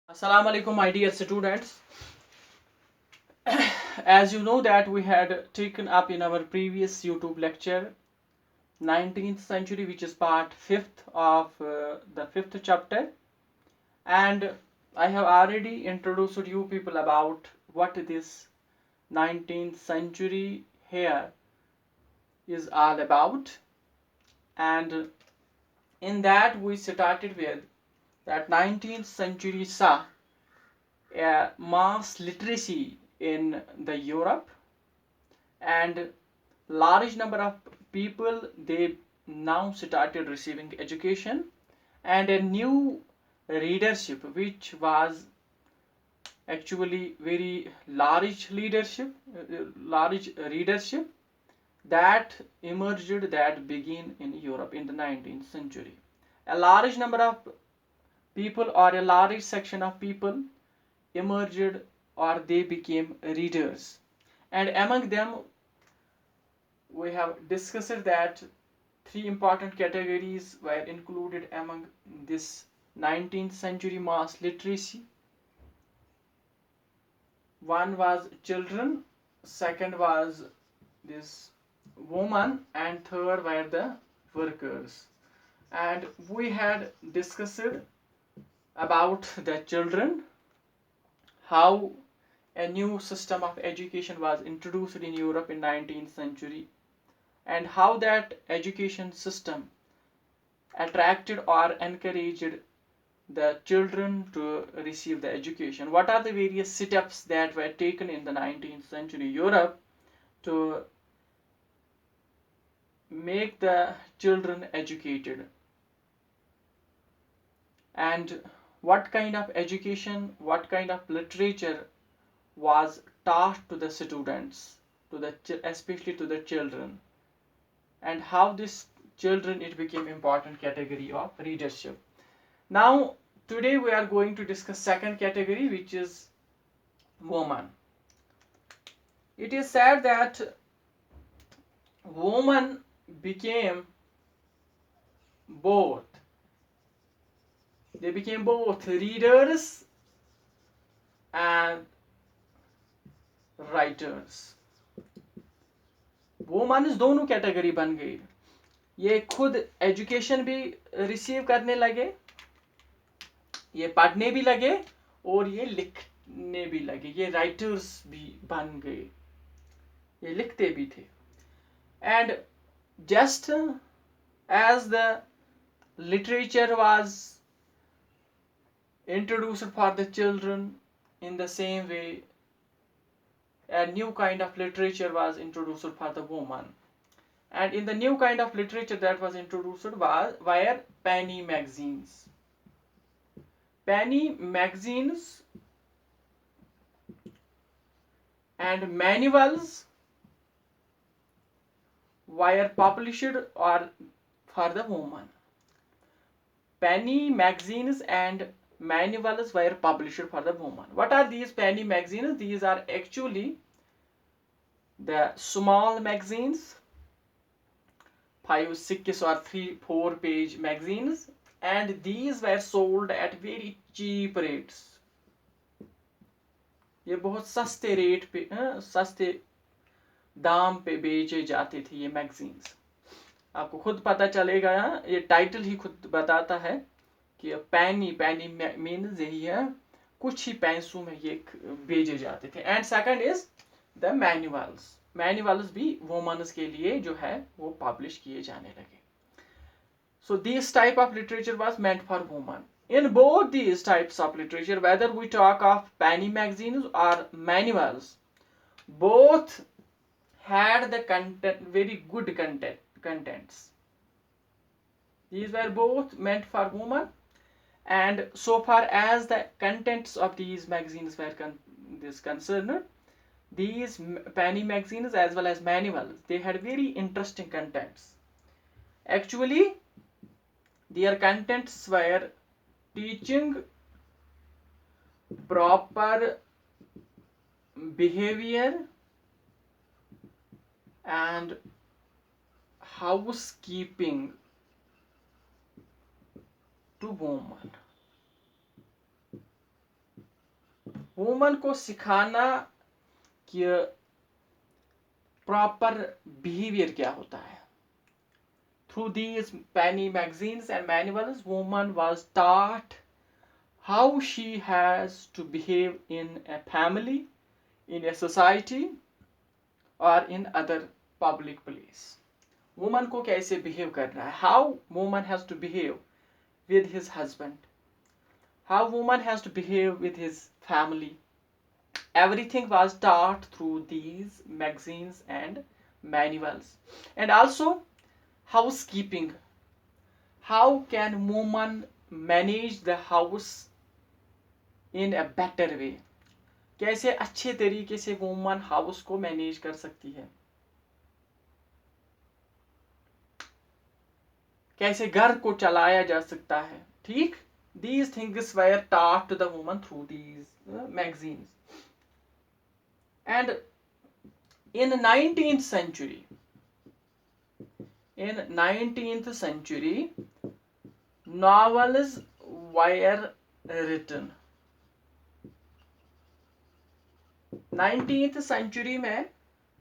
Assalamu alaikum, my dear students. As you know that we had taken up in our previous YouTube lecture 19th century, which is part 5th of the 5th chapter, and I have already introduced you people about what this 19th century here is all about, and in that we started with that 19th century saw a mass literacy in the Europe, and large number of people they now started receiving education, and a new readership which was actually very large leadership large readership that emerged, that began in Europe in the 19th century. A large number of people, or a large section of people, emerged, or they became readers, and among them we have discussed that three important categories were included among this 19th century mass literacy. One was children, second was this woman, and third were the workers. And we had discussed about the children, how a new system of education was introduced in Europe in 19th century, and how that education system attracted or encouraged the children to receive the education. What are the various steps that were taken in the 19th century Europe to make the children educated, and what kind of education, what kind of literature was taught to the students, to the especially to the children, and how this children it became important category of readership. Now today we are going to discuss second category, which is woman. It is said that woman became both they became both readers and writers. Women दोनों category बन गई, ये खुद education भी receive करने लगे, ये पढ़ने भी लगे और ये लिखने भी लगे, ये राइटर्स भी बन गए, ये लिखते भी थे. And just as the literature was introduced for the children, in the same way a new kind of literature was introduced for the woman. And in the new kind of literature that was introduced were penny magazines. Penny magazines and manuals were published or for the woman. Penny magazines and manuals were published for the woman. What are these penny magazines? These are actually the small magazines, 5, 6 or 3, 4 page magazines, and these were sold at very cheap rates. ये बहुत सस्ते rate पे सस्ते दाम पे बेचे जाते थे ये मैगजीन्स. आपको खुद पता चलेगा, ये टाइटल ही खुद बताता है कि पैनी पैनी मीन्स यही है, कुछ ही पैसों में ये भेजे जाते थे. And second is the manuals भी वुमेन्स के लिए जो है वो पब्लिश किए जाने लगे. So this type of literature was meant for women. In both these types of literature, whether we talk of penny magazines or manuals, both had the content, very good contents. These were both meant for women, and so far as the contents of these magazines were concerned, these penny magazines as well as manuals, they had very interesting contents. Actually, their contents were teaching proper behavior and housekeeping to women. Woman को सिखाना कि proper behaviour क्या होता है. Through these penny magazines and manuals, woman was taught how she has to behave in a family, in a society, or in other public place. Woman को कैसे behave करना है. How woman has to behave with his husband. How woman has to behave with his family. Everything was taught through these magazines and manuals. And also housekeeping. How can woman manage the house in a better way? कैसे अच्छे तरीके से woman house को manage कर सकती है, कैसे घर को चलाया जा सकता है. ठीक, these things were taught to the woman through these magazines. And in 19th century, novels were written. 19th century में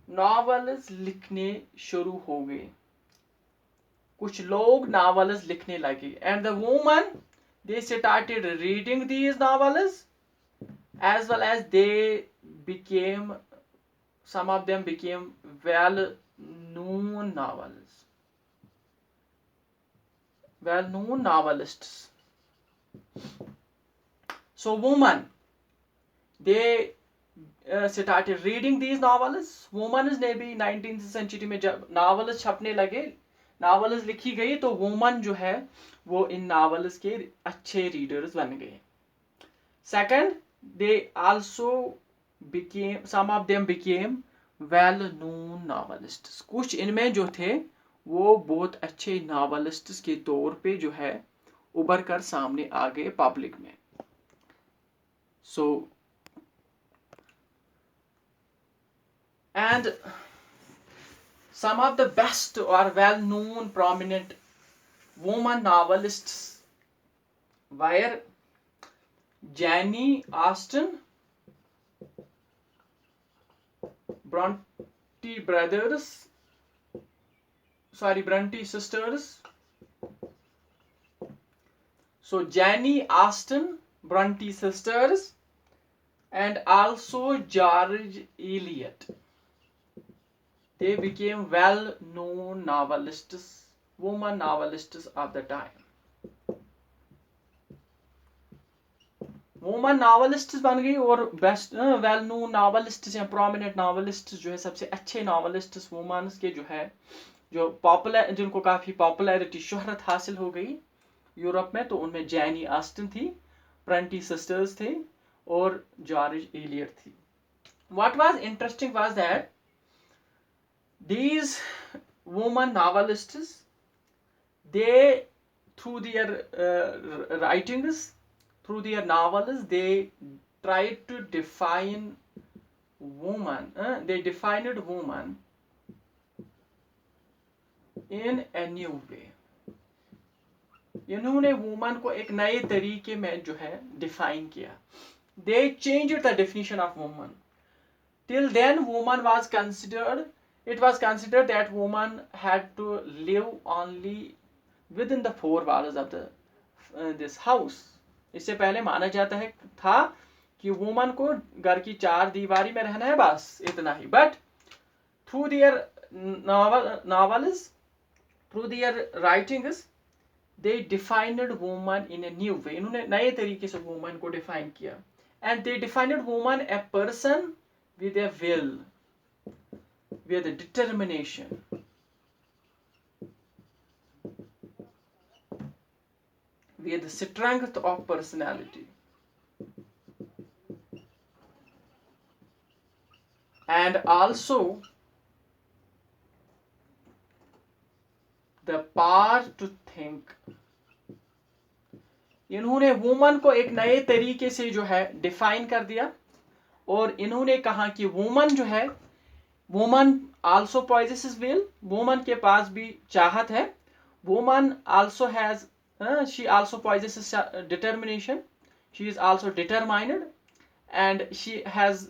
novels लिखने शुरू हो गए. कुछ लोग novels लिखने लगे. And the woman, they started reading these novels, as well as they became, some of them became well-known novelists. So women, they started reading these novels. Womens ने भी 19th century में जब novels छपने लगे, novels लिखी गई, तो women जो है वो इन novels के अच्छे readers बन गए. Second, they also became, some of them became well-known novelists. कुछ इनमें जो थे वो बहुत अच्छे novelists के तौर पे जो है उभर कर सामने आ गए पब्लिक में. So and some of the best or well-known prominent woman novelists were Jane Austen, Bronte sisters. So Jane Austen, Bronte sisters, and also George Eliot. They became well-known novelists, woman novelists of the time. Woman novelist बन गई और best well known novelist या prominent novelist जो है, सबसे अच्छे novelist woman के जो है, जो पॉपुलर, जिनको काफ़ी पॉपुलैरिटी शोहरत हासिल हो गई यूरोप में, तो उनमें जैनी ऑस्टन थी, ब्रंटी सिस्टर्स थे और जॉर्ज एलियट थी. What was interesting was that these women novelists, they through their writings, through their novels, they tried to define woman, they defined woman in a new way. इन्होंने woman को एक नए तरीके में जो है define किया. They changed the definition of woman. Till then woman was considered, it was considered that woman had to live only within the four walls of the this house. इससे पहले माना जाता है था कि वुमन को घर की चार दीवारी में रहना है, बस इतना ही. But through their novels, through their writings, they defined woman in a new way. इन्होंने नए तरीके से woman को define किया. And they defined woman a person with a will, with a determination, with strength of personality, and also the power to think. इन्होंने woman को एक नए तरीके से जो है डिफाइन कर दिया और इन्होंने कहा कि वुमन जो है, woman also possesses will, woman के पास भी चाहत है, woman also has, she also possesses determination, she is also determined, and she has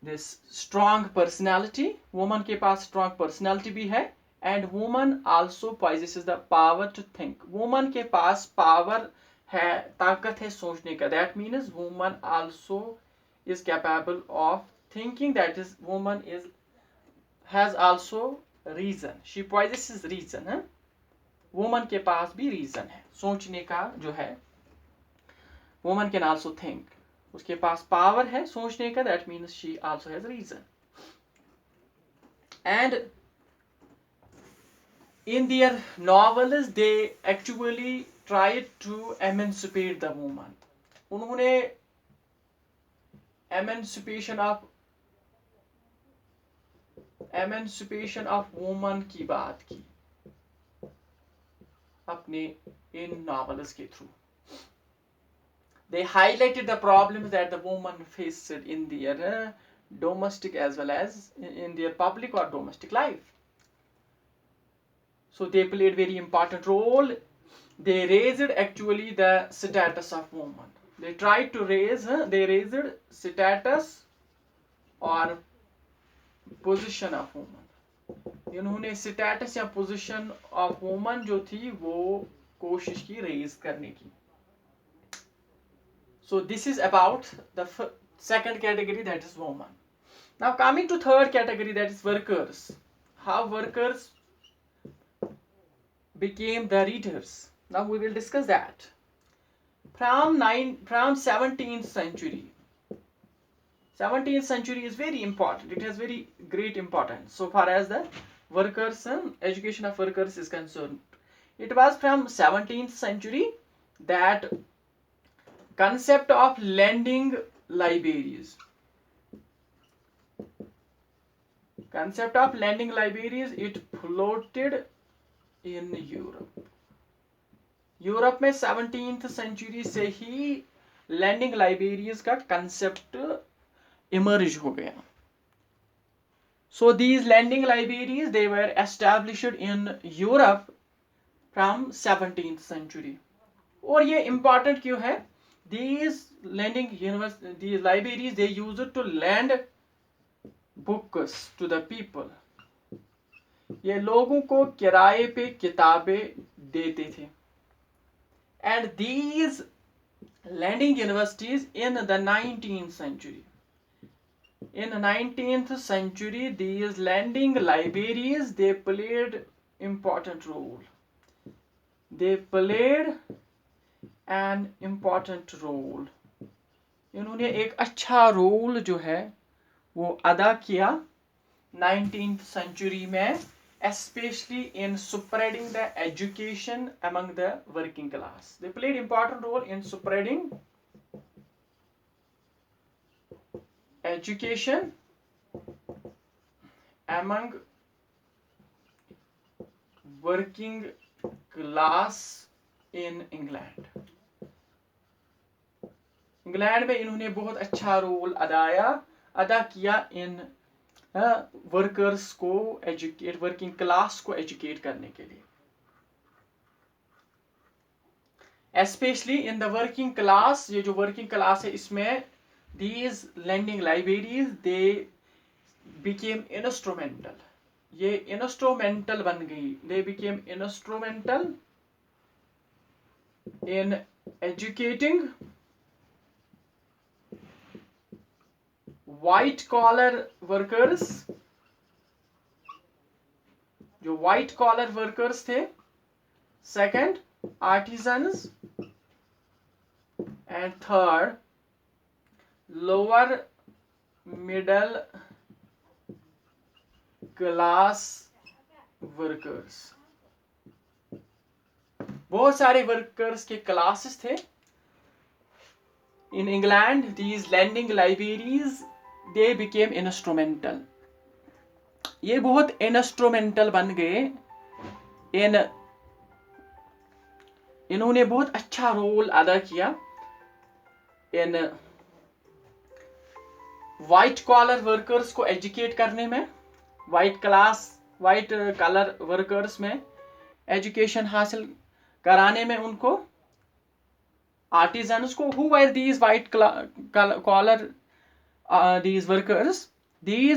this strong personality. Woman के पास strong personality भी है, and woman also possesses the power to think. Woman के पास power है, ताकत है सोचने का. That means woman also is capable of thinking. That is, woman has also reason. She possesses reason. Woman के पास भी reason है, सोचने का जो है. Woman can also think. उसके पास power है सोचने का. That means she also has reason. And in their novels they actually tried to emancipate the woman. उन्होंने emancipation of woman की बात की अपने इन novels के through. They highlighted the problems that the woman faced in their domestic as well as in their public or domestic life. So they played very important role. They raised actually the status of woman. They tried to raise, they raised status or position of woman. इन्होंने status या position of woman जो थी वो कोशिश की raise करने की. So this is about the second category, that is woman. Now coming to third category, that is workers. How workers became the readers. Now we will discuss that. From 17th century. 17th century is very important. It has very great importance so far as the workers and education of workers is concerned. It was from 17th century that concept of lending libraries. Concept of lending libraries, it floated in Europe. Europe में 17th century से ही lending libraries का concept emerge हो गया. So these lending libraries, they were established in Europe from 17th century. और ये important क्यों है? These libraries, they used to lend books to the people. ये लोगों को किराए पे किताबें देते थे. And these lending universities in the 19th century. In the 19th century, these lending libraries, they played important role. They played an important role. इन्होंने एक अच्छा रोल जो है वो अदा किया 19th century में, especially in spreading the education among the working class. They played important role in spreading education among working class in England. England में इन्होंने बहुत अच्छा रोल अदा किया इन वर्कर्स को एजुकेट, वर्किंग क्लास को एजुकेट करने के लिए. Especially in the working class, ये जो वर्किंग क्लास है इसमें these lending libraries they became instrumental. ये इंस्ट्रूमेंटल बन गई. They became instrumental in educating white collar workers, जो white collar workers थे, second artisans, and third lower middle class workers. बहुत सारे workers के classes थे. In England, these lending libraries, they became instrumental. ये बहुत instrumental बन गए. इन्होंने बहुत अच्छा रोल अदा किया इन white collar workers को educate करने में, white collar workers में education हासिल कराने में उनको. artisans. Who were these white collar these workers? These